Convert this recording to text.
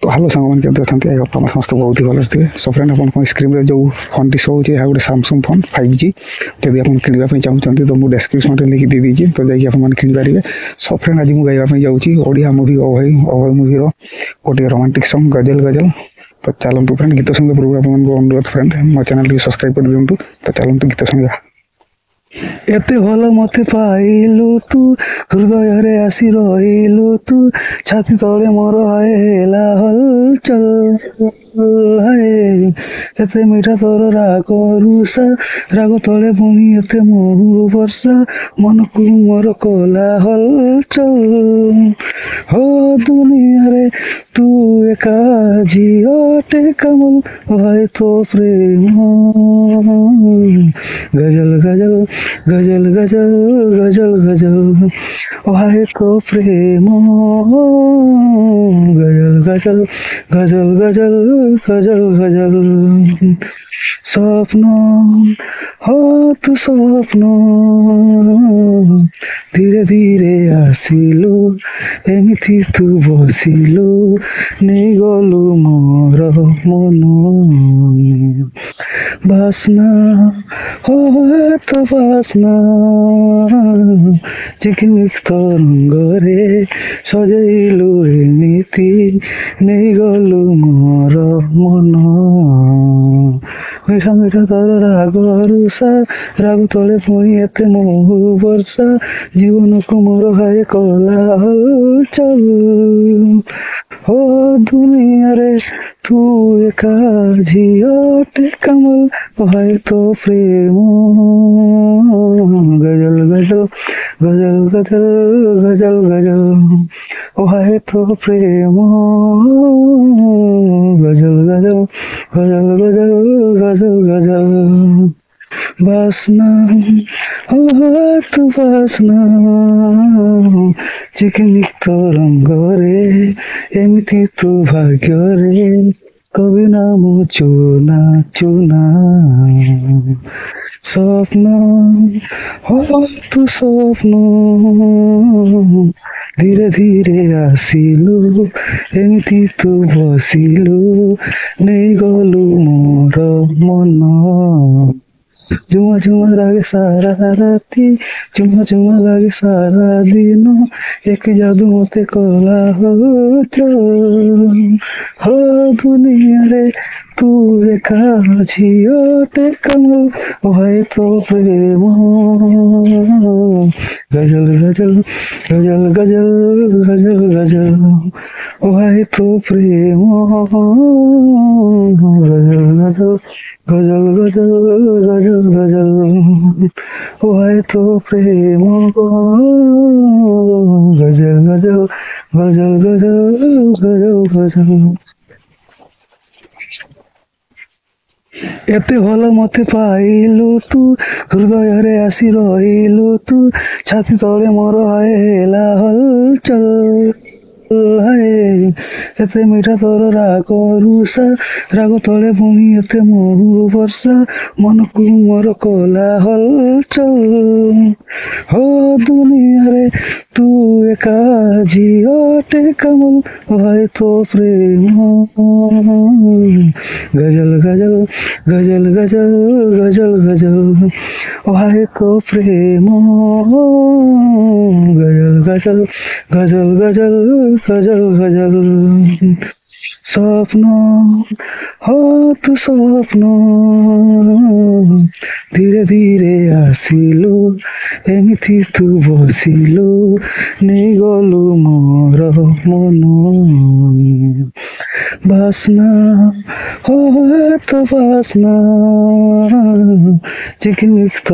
तो हेलो सांग मैंने केमती अच्छा आई होप समस्त बहुत ही भल थे। सो फ्रेंड आप स्क्रीन जो फोन टी शो होती है गोटे सामसंग फोन 5G जब आप किणवाई चाहते तो मुझे डेस्क्रिप्शन में लिखी दे दीजिए तो जाकि आप किपारे। सो फ्रेंड आज मुझे गाइबा जाऊँगी ओडिया मूवी अभय अभय मूवी गोटे रोमांटिक सॉन्ग गजल गजल। तो चलतु फ्रेंड गीत शुणा पूर्व आप अनुरोध फ्रेंड मो चैनल सब्सक्राइब कर दिंटू। तो चलतु गीत शुणा। एते भल मते पाइलु तू हृदय रे आसी रहिलु तू छाती तले मोर हेला हलचल हाय एते मीठा तोर राग रुषा राग तले पुणी एते महु वर्षा मन को मोर कला हलचल हो दुनिया रे तू एका झियोटे कमल भाई तो प्रेम गजल गजल गजल गजल गजल गजल भाई तो प्रेम गजल गजल गजल गजल गजल गजल स्वप्न हो तू स्वप्न धीरे धीरे आसिलु एमिति तू बसिलु नहीं गलु मोर मन बासना हो तो बासना चिकमिक तरंगरे सजैलु एमिति नहीं गलु मोर मन मीठा मीठा तोर राग रुषा राग तले पुणी एते महु वर्षा जीवन को मोर भाई कला हलचल हो दुनिया रे तू एका झियोटे कमल भाई तो प्रेम गजल गजल गजल गजल गजल गजल भाई तो प्रेम गजल गजल गजल गजल गजल गजल बासना हो तू बासना चिकमिक तरंग रे एमिति तू भाग्य रे कभी नाम चुना चुना स्वप्न हो तू स्वप्न धीरे धीरे आसिलु एमिति तू बसिलु नहीं गलु मोर मन झुमा झुमा लागे सारा राती झुमा झुमा लागे सारा दिन एक जादू मते कला हो चल हो दुनिया रे तू एका झियोटे कमल भाई तो प्रेम गजल गजल गजल गजल गजल गजल भाई तो प्रेम गजल गजल गजल गजल गजल गजल भाई तो प्रेम गजल गजल गजल गजल गजल गजल एते भल मते पाइलु तू हृदय रे आसी रहिलु तू छाती तले मोर हेला हलचल हाय एते मीठा तोर राग रुषा राग तले पुणी एते महु वर्षा मन को मोर कला हलचल हो दुनिया रे तू एका झियोटे कमल भाई तो प्रेम गजल गजल गजल गजल गजल गजल भाई तो प्रेम गजल गजल गजल गजल गजल गजल स्वप्न हो तू स्वप्न धीरे धीरे आसिलु एमिति तू बसिलु नहीं गलु मोर मन बासना हो तो बासना चिकमिक